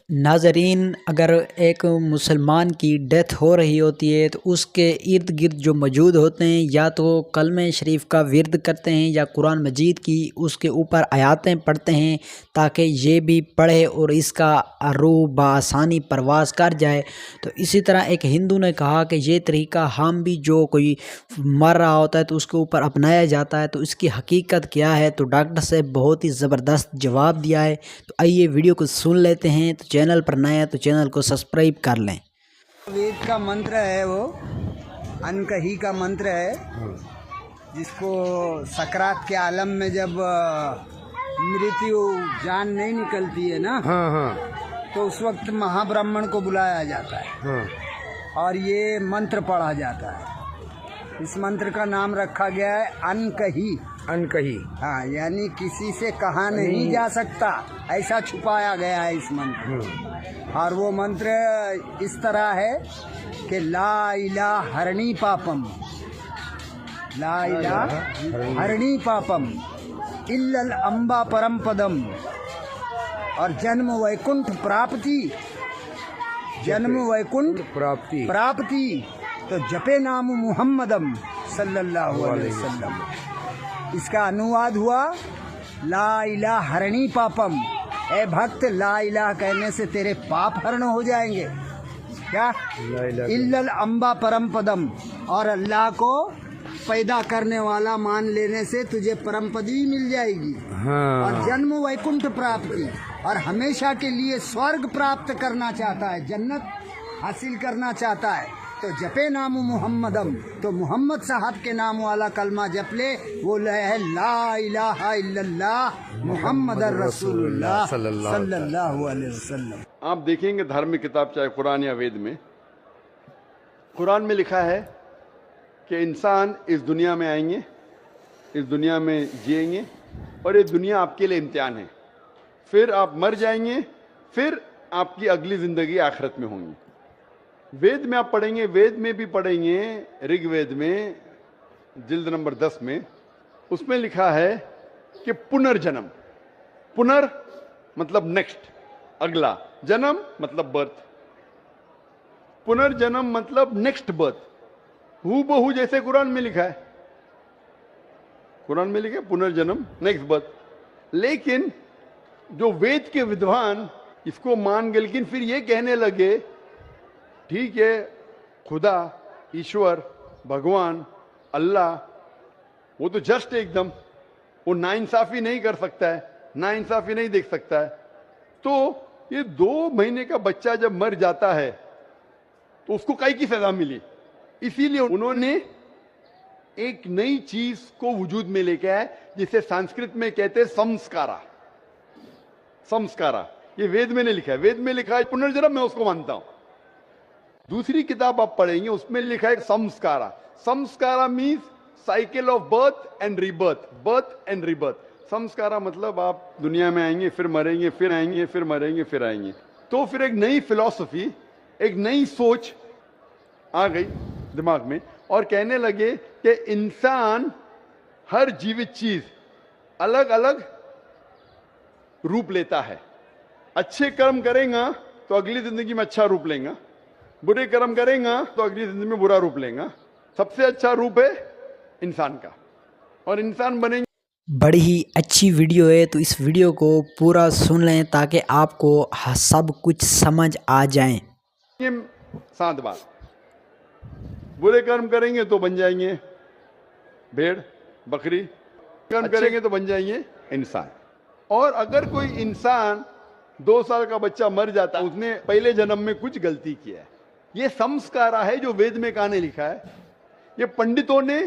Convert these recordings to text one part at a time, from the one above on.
ناظرین، اگر ایک مسلمان کی ڈیتھ ہو رہی ہوتی ہے تو اس کے ارد گرد جو موجود ہوتے ہیں یا تو کلمہ شریف کا ورد کرتے ہیں یا قرآن مجید کی اس کے اوپر آیاتیں پڑھتے ہیں تاکہ یہ بھی پڑھے اور اس کا روح بآسانی پرواز کر جائے۔ تو اسی طرح ایک ہندو نے کہا کہ یہ طریقہ ہم بھی جو کوئی مر رہا ہوتا ہے تو اس کے اوپر اپنایا جاتا ہے، تو اس کی حقیقت کیا ہے؟ تو ڈاکٹر صاحب بہت ہی زبردست جواب دیا ہے، تو آئیے ویڈیو کو سن لیتے ہیں۔ تو چینل پر نیا ہے تو چینل کو سبسکرائب کر لیں۔ وید کا منتر ہے، وہ انکہی کا منتر ہے، جس کو سکرات کے عالم میں جب مرتیو جان نہیں نکلتی ہے نا، تو اس وقت مہا برہمن کو بلایا جاتا ہے اور یہ منتر پڑھا جاتا ہے۔ اس منتر کا نام رکھا گیا ہے انکہی۔ انکہی، ہاں، یعنی کسی سے کہا نہیں جا سکتا، ایسا چھپایا گیا ہے اس منتر۔ اور وہ منتر اس طرح ہے کہ لا الہ ہرنی پاپم، لا الہ ہرنی پاپم الا الامبا پرم پدم، اور جنم ویکنٹھ پراپتی، جنم ویکنٹھ پراپتی، تو جپے نام محمدم صلی اللہ علیہ وسلم۔ اس کا انواد ہوا لا الہ ہرنی پاپم، اے بھکت لا الہ کہنے سے تیرے پاپ ہرن ہو جائیں گے، کیا؟ الا الامبا پرم پدم، اور اللہ کو پیدا کرنے والا مان لینے سے تجھے پرم پدی مل جائے گی، اور جنم ویکنٹھ پراپتی، اور ہمیشہ کے لیے سورگ پراپت کرنا چاہتا ہے، جنت حاصل کرنا چاہتا ہے، تو جپے نام محمدم، تو محمد صاحب کے نام والا کلمہ جپ لے، وہ ہے لا الہ الا اللہ محمد رسول اللہ صلی اللہ علیہ وسلم۔ آپ دیکھیں گے دھارمک کتاب چاہے قرآن یا وید میں، قرآن میں لکھا ہے کہ انسان اس دنیا میں آئیں گے، اس دنیا میں جئیں گے، اور یہ دنیا آپ کے لیے امتحان ہے، پھر آپ مر جائیں گے، پھر آپ کی اگلی زندگی آخرت میں ہوں گی۔ وید میں آپ پڑھیں گے، وید میں بھی پڑھیں گے، رگ وید میں جلد نمبر 10 میں، اس میں لکھا ہے کہ پنرجنم، پنر مطلب نیکسٹ، اگلا، جنم مطلب برتھ، پنرجنم مطلب نیکسٹ برتھ، ہو بہو جیسے قرآن میں لکھا ہے، قرآن میں لکھا ہے پنرجنم نیکسٹ برتھ۔ لیکن جو وید کے ودوان اس کو مان گئے، لیکن پھر یہ کہنے لگے ٹھیک ہے خدا، ایشور، بھگوان، اللہ، وہ تو جسٹ ایک دم، وہ ناانصافی نہیں کر سکتا ہے، ناانصافی نہیں دیکھ سکتا ہے، تو یہ 2 مہینے کا بچہ جب مر جاتا ہے تو اس کو کئی کی سزا ملی، اسی لیے انہوں نے ایک نئی چیز کو وجود میں لے کے آئے جسے سنسکرت میں کہتے ہیں سمسکارا۔ سمسکارا یہ وید میں نہیں لکھا ہے، وید میں لکھا ہے پنرجنم، میں اس کو مانتا ہوں۔ دوسری کتاب آپ پڑھیں گے، اس میں لکھا ہے سمسکارا۔ سمسکارا means cycle of birth and rebirth, birth and rebirth. سمسکارا مطلب آپ دنیا میں آئیں گے، پھر مریں گے، پھر آئیں گے، پھر مریں گے، پھر آئیں گے۔ تو پھر ایک نئی فلسفی، ایک نئی سوچ آ گئی دماغ میں، اور کہنے لگے کہ انسان، ہر جیوت چیز الگ الگ روپ لیتا ہے۔ اچھے کرم کریں گا تو اگلی زندگی میں اچھا روپ لیں گا، برے کرم کریں گا تو اگلی زندگی میں برا روپ لیں گا۔ سب سے اچھا روپ ہے انسان کا، اور انسان بنیں گے۔ بڑی ہی اچھی ویڈیو ہے، تو اس ویڈیو کو پورا سن لیں تاکہ آپ کو سب کچھ سمجھ آ جائیں۔ 7 بار برے کرم کریں گے تو بن جائیں گے بھیڑ، بکری، کرم کریں گے تو بن جائیں گے انسان۔ اور اگر کوئی انسان 2 سال کا بچہ مر جاتا ہے، اس نے پہلے جنم میں کچھ غلطی کیا ہے، یہ سمسکارا ہے جو وید میں کہاں نے لکھا ہے، یہ پنڈتوں نے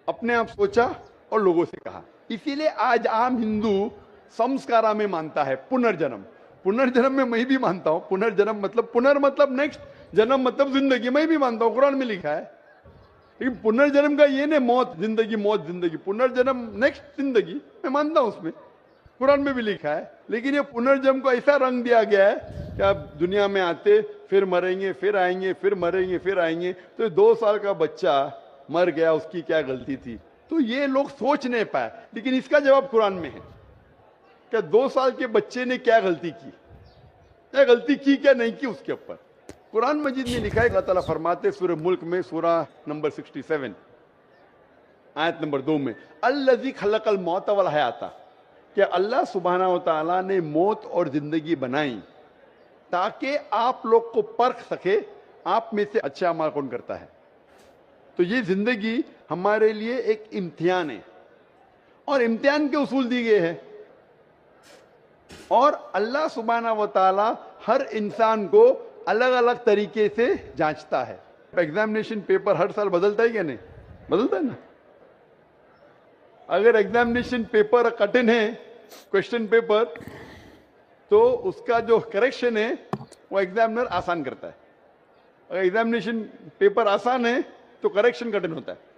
اپنے آپ سوچا اور لوگوں سے کہا۔ اسی لیے آج عام ہندو سمسکارا میں مانتا ہے پنرجنم۔ پنرجنم میں بھی مانتا ہوں، پنرجنم مطلب پنر مطلب نیکسٹ، جنم مطلب زندگی، میں بھی مانتا ہوں، قرآن میں لکھا ہے۔ لیکن پنرجنم کا یہ نہیں موت زندگی، موت زندگی، پنرجنم نیکسٹ زندگی، میں مانتا ہوں، اس میں قرآن میں بھی لکھا ہے۔ لیکن یہ پنرجنم کو ایسا رنگ دیا گیا ہے کہ آپ دنیا میں آتے، پھر مریں گے، پھر آئیں گے، پھر مریں گے، پھر آئیں گے۔ تو 2 سال کا بچہ مر گیا، اس کی کیا غلطی تھی؟ تو یہ لوگ سوچ نہیں پائے، لیکن اس کا جواب قرآن میں ہے کہ 2 سال کے بچے نے کیا غلطی کی۔ یا غلطی کی کیا نہیں کی اس کے اوپر. قرآن مجید میں لکھا ہے اللہ تعالیٰ فرماتے سورہ ملک میں سورہ نمبر 67 آیت نمبر 2 میں الذی خلق الموت والحیات، کہ اللہ سبحانہ و تعالیٰ نے موت اور زندگی بنائی تاکہ آپ لوگ کو پرکھ سکے آپ میں سے اچھا عمل کون کرتا ہے. تو یہ زندگی ہمارے لیے ایک امتحان ہے اور امتحان کے اصول دی گئے ہیں اور اللہ سبحانہ و تعالیٰ ہر انسان کو الگ الگ طریقے سے جانچتا ہے. ایگزامینیشن پیپر ہر سال بدلتا ہے کیا نہیں؟ بدلتا ہے نا. اگر ایگزامینیشن پیپر کٹن ہے کوشچن پیپر تو اس کا جو کریکشن ہے وہ ایگزامنر آسان کرتا ہے. اگر ایگزامینیشن پیپر آسان ہے تو کریکشن کٹن ہوتا ہے.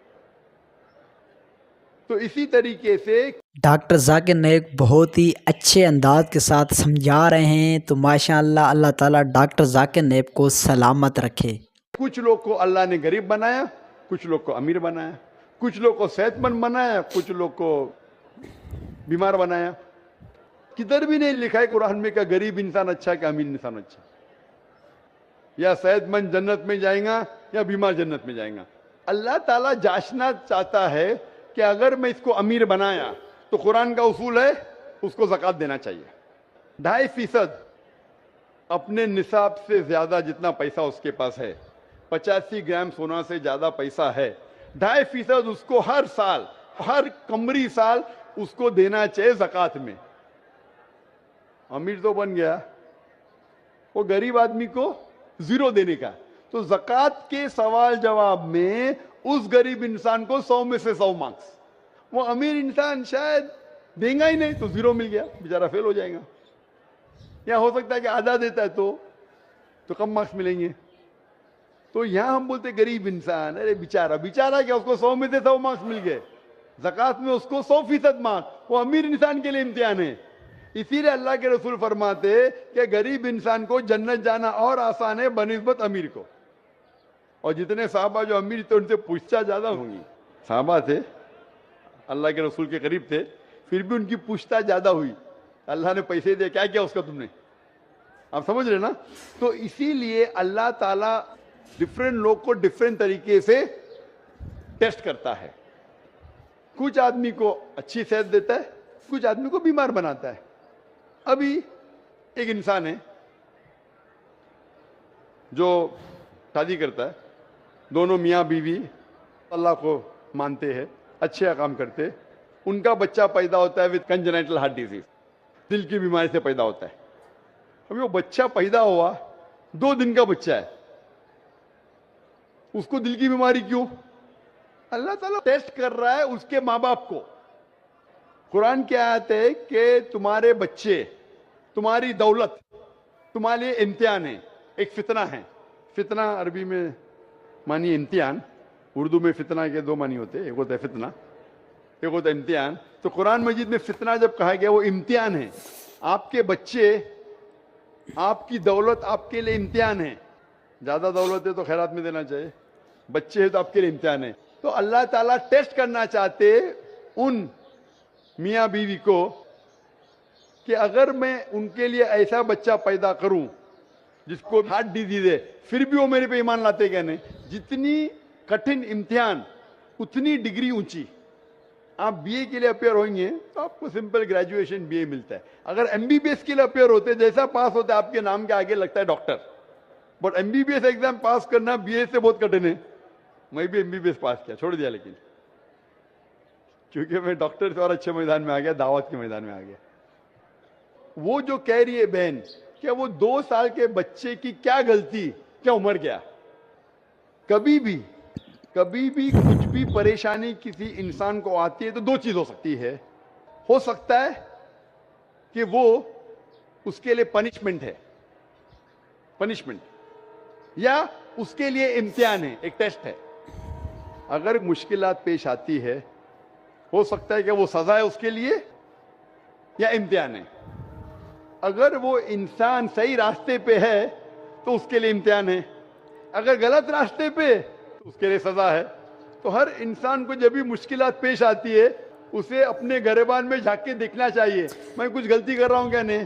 تو اسی طریقے سے ڈاکٹر ذاکر نائک بہت ہی اچھے انداز کے ساتھ سمجھا رہے ہیں، تو ماشاءاللہ اللہ تعالیٰ ڈاکٹر ذاکر نائک کو سلامت رکھے. کچھ لوگ کو اللہ نے غریب بنایا، کچھ لوگ کو امیر بنایا، کچھ لوگ کو صحت مند بنایا، کچھ لوگ کو بیمار بنایا. کدھر بھی نہیں لکھا ہے قرآن میں کہ غریب انسان اچھا کہ امیر انسان اچھا، یا صحت مند جنت میں جائیں گا یا بیمار جنت میں جائیں گا. اللہ تعالیٰ جانچنا چاہتا ہے کہ اگر میں اس کو امیر بنایا تو قرآن کا اصول ہے اس کو زکوٰۃ دینا چاہیے. 2.5% اپنے نصاب سے زیادہ جتنا پیسہ اس کے پاس ہے، 85 گرام سونا سے زیادہ پیسہ ہے، 2.5% اس کو ہر سال، ہر قمری سال اس کو دینا چاہیے زکوٰۃ میں. امیر تو بن گیا، وہ غریب آدمی کو 0 دینے کا. تو زکوٰۃ کے سوال جواب میں اس غریب انسان کو 100 میں سے 100 مارکس، وہ امیر انسان شاید دیں گا ہی نہیں تو 0 مل گیا، بیچارہ فیل ہو جائے گا. یا ہو سکتا ہے کہ آدھا دیتا ہے تو کم مارکس ملیں گے. تو یہاں ہم بولتے غریب انسان، ارے بیچارہ کیا، اس کو 100 میں سے 100 مارکس مل گئے، زکوٰۃ میں اس کو 100% مارکس. وہ امیر انسان کے لیے امتحان ہے. اسی لیے اللہ کے رسول فرماتے کہ غریب انسان کو جنت جانا اور آسان ہے بنسبت امیر کو. اور جتنے صحابہ جو امیر تھے ان سے پوچھتا زیادہ ہوں گی. صحابہ تھے، اللہ کے رسول کے قریب تھے، پھر بھی ان کی پوچھتا زیادہ ہوئی. اللہ نے پیسے دے، کیا کیا اس کا تم نے؟ آپ سمجھ رہے نا. تو اسی لیے اللہ تعالیٰ ڈفرینٹ لوگ کو ڈفرینٹ طریقے سے ٹیسٹ کرتا ہے. کچھ آدمی کو اچھی صحت دیتا ہے، کچھ آدمی کو بیمار بناتا ہے. ابھی ایک انسان ہے جو شادی کرتا ہے، دونوں میاں بیوی اللہ کو مانتے ہیں، اچھے کام کرتے، ان کا بچہ پیدا ہوتا ہے وتھ کنجنائٹل ہارٹ ڈیزیز، دل کی بیماری سے پیدا ہوتا ہے. ابھی وہ بچہ پیدا ہوا 2 دن کا بچہ ہے، اس کو دل کی بیماری کیوں؟ اللہ تعالیٰ ٹیسٹ کر رہا ہے اس کے ماں باپ کو. قرآن کی آیت ہے کہ تمہارے بچے، تمہاری دولت تمہارے لیے امتحان ہے، ایک فتنہ ہے. فتنہ عربی میں مانی امتحان، اردو میں فتنہ کے 2 معنی ہوتے ہیں، ایک ہوتا ہے فتنہ، ایک ہوتا ہے امتحان. تو قرآن مجید میں فتنہ جب کہا گیا وہ امتحان ہے. آپ کے بچے، آپ کی دولت آپ کے لیے امتحان ہے. زیادہ دولت ہے تو خیرات میں دینا چاہیے، بچے ہیں تو آپ کے لیے امتحان ہے. تو اللہ تعالیٰ ٹیسٹ کرنا چاہتے ان میاں بیوی کو کہ اگر میں ان کے لیے ایسا بچہ پیدا کروں جس کو ہارٹ ڈیزیز ہے، پھر بھی وہ میرے پہ ایمان لاتے کیا نہیں. جتنی کٹھن امتحان اتنی ڈگری اونچی. آپ بی اے کے لیے اپیئر ہوئیں گے تو آپ کو سمپل گریجویشن بی اے ملتا ہے. اگر ایم بی بی ایس کے لیے اپیئر ہوتے، جیسا پاس ہوتا ہے آپ کے نام کے آگے لگتا ہے doctor. But M B B S exam pass کرنا بی اے سے بہت کٹھن ہے. میں بھی M B B S pass کیا، چھوڑ دیا، لیکن کیونکہ میں ڈاکٹر سے اور اچھے میدان میں آ گیا، دعوت کے میدان میں آ گیا. وہ جو کہہ رہی ہے بہن کہ وہ 2 سال کے بچے کی کیا غلطی، کیا عمر گیا. کبھی بھی کچھ بھی پریشانی کسی انسان کو آتی ہے تو 2 چیز ہو سکتی ہے. ہو سکتا ہے کہ وہ اس کے لیے پنشمنٹ ہے، پنشمنٹ، یا اس کے لیے امتحان ہے، ایک ٹیسٹ ہے. اگر مشکلات پیش آتی ہے ہو سکتا ہے کہ وہ سزا ہے اس کے لیے یا امتحان ہے. اگر وہ انسان صحیح راستے پہ ہے تو اس کے لیے امتحان ہے، اگر غلط راستے پہ تو اس کے لیے سزا ہے. تو ہر انسان کو جب بھی مشکلات پیش آتی ہے اسے اپنے گریبان میں جھانک کے دیکھنا چاہیے، میں کچھ غلطی کر رہا ہوں کیا نہیں.